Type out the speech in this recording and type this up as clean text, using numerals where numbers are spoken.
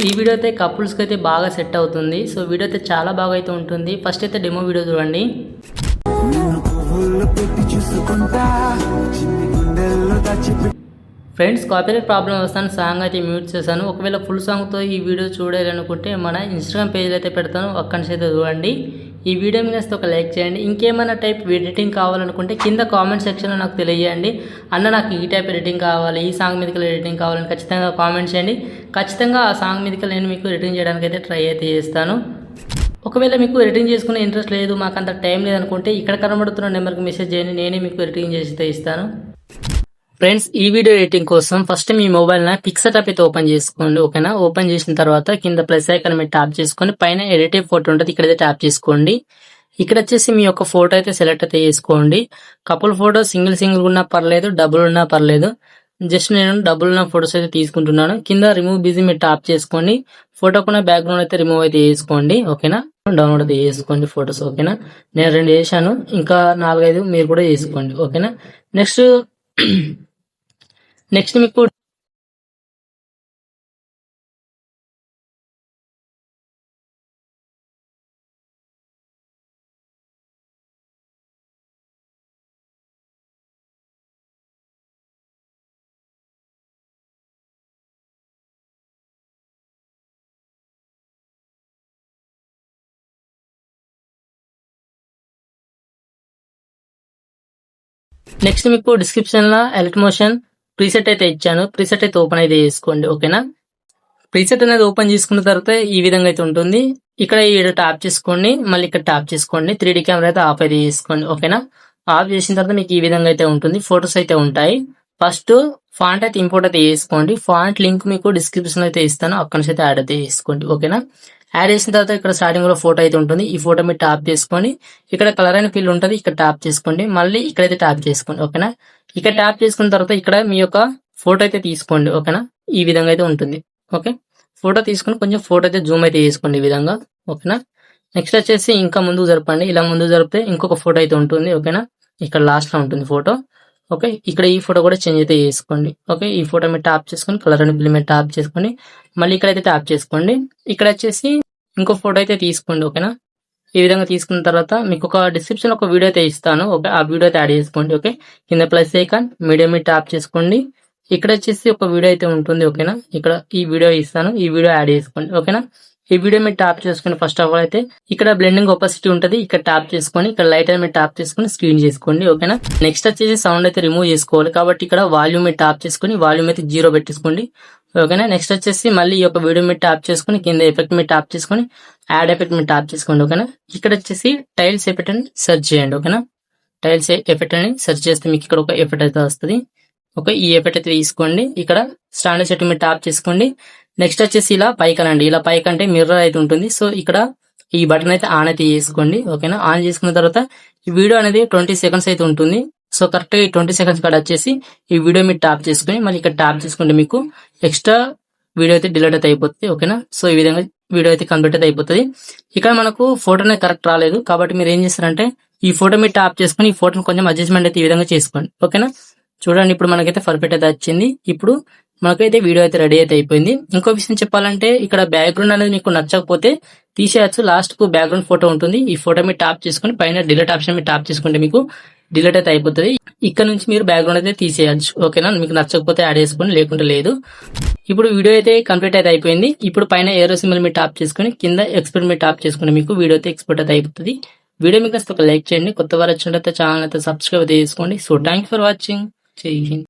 ఈ వీడియో అయితే కపుల్స్కి అయితే బాగా సెట్ అవుతుంది. సో వీడియో అయితే చాలా బాగా అయితే ఉంటుంది. ఫస్ట్ అయితే డెమో వీడియో చూడండి. ఫ్రెండ్స్, కాపీరైట్ ప్రాబ్లం వస్తాను సాంగ్ అయితే మ్యూట్ చేశాను. ఒకవేళ ఫుల్ సాంగ్తో ఈ వీడియో చూడాలనుకుంటే మన ఇన్స్టాగ్రామ్ పేజ్లో అయితే పెడతాను, అక్కడి నుంచి అయితే చూడండి. ఈ వీడియో మీద ఒక లైక్ చేయండి. ఇంకేమైనా టైప్ ఎడిటింగ్ కావాలనుకుంటే కింద కామెంట్ సెక్షన్లో నాకు తెలియజేయండి. అన్న నాకు ఈ టైప్ ఎడిటింగ్ కావాలి, ఈ సాంగ్ మీదకి ఎడిటింగ్ కావాలని ఖచ్చితంగా కామెంట్ చేయండి. ఖచ్చితంగా ఆ సాంగ్ మీదకి నేను మీకు ఎడిటింగ్ చేయడానికి అయితే ట్రై అయితే చేస్తాను. ఒకవేళ మీకు ఎడిటింగ్ చేసుకునే ఇంట్రెస్ట్ లేదు, మాకు అంత టైం లేదనుకుంటే ఇక్కడ కనబడుతున్న నెంబర్కి మెసేజ్ చేయండి, నేనే మీకు ఎడిటింగ్ చేసి ఇస్తాను. ఫ్రెండ్స్, ఈ వీడియో ఎడిటింగ్ కోసం ఫస్ట్ మీ మొబైల్ పిక్సెటప్ అయితే ఓపెన్ చేసుకోండి. ఓకేనా, ఓపెన్ చేసిన తర్వాత కింద ప్లస్ ఐకాన్ మీద ట్యాప్ చేసుకొని పైన ఎడిట్ ఫోటో ఉంటుంది, ఇక్కడైతే ట్యాప్ చేసుకోండి. ఇక్కడ వచ్చేసి మీ యొక్క ఫోటో అయితే సెలెక్ట్ అయితే చేసుకోండి. కపుల్ ఫోటో సింగిల్ ఉన్నా పర్లేదు, డబుల్ ఉన్నా పర్లేదు. జస్ట్ నేను డబుల్ ఉన్న ఫోటోస్ అయితే తీసుకుంటున్నాను. కింద రిమూవ్ బిజీ మీరు ట్యాప్ చేసుకోండి. ఫోటోకున్న బ్యాక్గ్రౌండ్ అయితే రిమూవ్ అయితే చేసుకోండి. ఓకేనా, డౌన్లోడ్ అయితే చేసుకోండి ఫోటోస్. ఓకేనా, నేను 2 చేశాను, ఇంకా 4-5 మీరు కూడా చేసుకోండి. ఓకేనా, నెక్స్ట్ మీకు డిస్క్రిప్షన్ లో ఎలక్ట్ మోషన్ ప్రీసెట్ అయితే ఇచ్చాను. ప్రీసెట్ అయితే ఓపెన్ అయితే చేసుకోండి. ఓకేనా, ప్రీసెట్ అనేది ఓపెన్ చేసుకున్న తర్వాత ఈ విధంగా అయితే ఉంటుంది. ఇక్కడ ఈ ట్యాప్ చేసుకోండి, మళ్ళీ ఇక్కడ ట్యాప్ చేసుకోండి. 3D కెమెరా అయితే ఆఫ్ అయితే చేసుకోండి. ఓకేనా, ఆఫ్ చేసిన తర్వాత మీకు ఈ విధంగా అయితే ఉంటుంది, ఫొటోస్ అయితే ఉంటాయి. ఫస్ట్ ఫాంట్ అయితే ఇంపోర్ట్ అయితే చేసుకోండి. ఫాంట్ లింక్ మీకు డిస్క్రిప్షన్ అయితే ఇస్తాను, అక్కడి నుంచి అయితే యాడ్ అయితే చేసుకోండి. ఓకేనా, యాడ్ చేసిన తర్వాత ఇక్కడ స్టార్టింగ్ లో ఫోటో అయితే ఉంటుంది. ఈ ఫోటో మీరు ట్యాప్ చేసుకొని ఇక్కడ కలర్ అని ఫీల్ ఉంటుంది, ఇక్కడ ట్యాప్ చేసుకోండి. మళ్ళీ ఇక్కడైతే ట్యాప్ చేసుకోండి. ఓకేనా, ఇక్కడ ట్యాప్ చేసుకున్న తర్వాత ఇక్కడ మీ యొక్క ఫోటో అయితే తీసుకోండి. ఓకేనా, ఈ విధంగా అయితే ఉంటుంది. ఓకే, ఫోటో తీసుకుని కొంచెం ఫోటో అయితే జూమ్ అయితే చేసుకోండి ఈ విధంగా. ఓకేనా, నెక్స్ట్ వచ్చేసి ఇంకా ముందుకు జరపండి. ఇలా ముందుకు జరిపితే ఇంకొక ఫోటో అయితే ఉంటుంది. ఓకేనా, ఇక్కడ లాస్ట్ లో ఉంటుంది ఫోటో. ఓకే, ఇక్కడ ఈ ఫోటో కూడా చేంజ్ అయితే చేసుకోండి. ఓకే, ఈ ఫోటో మీద ట్యాప్ చేసుకొని కలర్ అని బిల్ మీద ట్యాప్ చేసుకొని మళ్ళీ ఇక్కడైతే ట్యాప్ చేసుకోండి. ఇక్కడ వచ్చేసి ఇంకో ఫోటో అయితే తీసుకోండి. ఓకేనా, ఈ విధంగా తీసుకున్న తర్వాత మీకు ఒక డిస్క్రిప్షన్ ఒక వీడియో అయితే ఇస్తాను. ఓకే, ఆ వీడియో అయితే యాడ్ చేసుకోండి. ఓకే, కింద ప్లస్ ఐకాన్ మీడియం మీద ట్యాప్ చేసుకోండి. ఇక్కడ వచ్చేసి ఒక వీడియో అయితే ఉంటుంది. ఓకేనా, ఇక్కడ ఈ వీడియో ఇస్తాను, ఈ వీడియో యాడ్ చేసుకోండి. ఓకేనా, ఈ వీడియో మీద ట్యాప్ చేసుకుని ఫస్ట్ ఆఫ్ ఆల్ అయితే ఇక్కడ బ్లెండింగ్ ఒపాసిటీ ఉంటుంది, ఇక్కడ ట్యాప్ చేసుకొని ఇక్కడ లైట్ మీద ట్యాప్ చేసుకుని స్క్రీన్ చేసుకోండి. ఓకేనా, నెక్స్ట్ వచ్చేసి సౌండ్ అయితే రిమూవ్ చేసుకోవాలి కాబట్టి ఇక్కడ వాల్యూమ్ మీద ట్యాప్ చేసుకుని వాల్యూమ్ అయితే 0 పెట్టేసుకోండి. ఓకేనా, నెక్స్ట్ వచ్చేసి మళ్ళీ ఈ యొక్క వీడియో మీద ట్యాప్ చేసుకుని కింద ఎఫెక్ట్ మీద ట్యాప్ చేసుకుని యాడ్ ఎఫెక్ట్ మీద ట్యాప్ చేసుకోండి. ఓకేనా, ఇక్కడ వచ్చేసి టైల్స్ ఎఫెక్ట్ అని సెర్చ్ చేయండి. ఓకేనా, టైల్స్ ఎఫెక్ట్ అని సెర్చ్ చేస్తే మీకు ఇక్కడ ఒక ఎఫెక్ట్ అయితే వస్తుంది. ఓకే, ఈ ఎఫెక్ట్ అయితే తీసుకోండి. ఇక్కడ స్టాండర్డ్ సెట్టింగ్ మీద ట్యాప్ చేసుకోండి. నెక్స్ట్ వచ్చేసి ఇలా పైకనండి, ఇలా పైకంటే మిర్రర్ అయితే ఉంటుంది. సో ఇక్కడ ఈ బటన్ అయితే ఆన్ అయితే చేసుకోండి. ఓకేనా, ఆన్ చేసుకున్న తర్వాత ఈ వీడియో అనేది 20 సెకండ్స్ అయితే ఉంటుంది. సో కరెక్ట్ గా ఈ 20 సెకండ్స్ కాడ వచ్చేసి ఈ వీడియో మీద ట్యాప్ చేసుకుని మళ్ళీ ఇక్కడ ట్యాప్ చేసుకుంటే మీకు ఎక్స్ట్రా వీడియో అయితే డిలీట్ అయితే అయిపోతుంది. ఓకేనా, సో ఈ విధంగా వీడియో అయితే కంప్లీట్ అయితే అయిపోతుంది. ఇక్కడ మనకు ఫోటోనే కరెక్ట్ రాలేదు కాబట్టి మీరు ఏం చేస్తారంటే ఈ ఫోటో మీద ట్యాప్ చేసుకుని ఈ ఫోటోని కొంచెం అడ్జస్ట్మెంట్ అయితే ఈ విధంగా చేసుకోండి. ఓకేనా, చూడండి ఇప్పుడు మనకైతే పర్ఫెక్ట్ అయితే వచ్చింది. ఇప్పుడు మనకైతే వీడియో అయితే రెడీ అయితే అయిపోయింది. ఇంకో విషయం చెప్పాలంటే ఇక్కడ బ్యాక్గ్రౌండ్ అనేది మీకు నచ్చకపోతే తీసేయచ్చు. లాస్ట్ కు బ్యాక్గ్రౌండ్ ఫోటో ఉంటుంది, ఈ ఫోటో మీద ట్యాప్ చేసుకుని పైన డిలీట్ ఆప్షన్ మీద ట్యాప్ చేసుకుంటే మీకు డిలీట్ అయితే అయిపోతుంది. ఇక్కడ నుంచి మీరు బ్యాక్గ్రౌండ్ అయితే తీసేయచ్చు. ఓకేనా, మీకు నచ్చకపోతే యాడ్ చేసుకోండి, లేకుంటే లేదు. ఇప్పుడు వీడియో అయితే కంప్లీట్ అయితే అయిపోయింది. ఇప్పుడు పైన ఏరో సింబల్ మీద ట్యాప్ చేసుకుని కింద ఎక్స్పోర్ట్ మీద ట్యాప్ చేసుకుని మీకు వీడియో అయితే ఎక్స్పోర్ట్ అయితే అయిపోతుంది. వీడియో మీకు ఒక లైక్ చేయండి, కొత్త వారు వచ్చినట్లయితే ఛానల్ అయితే సబ్స్క్రైబ్ అయితే చేసుకోండి. So thank for watching. జై హింద్.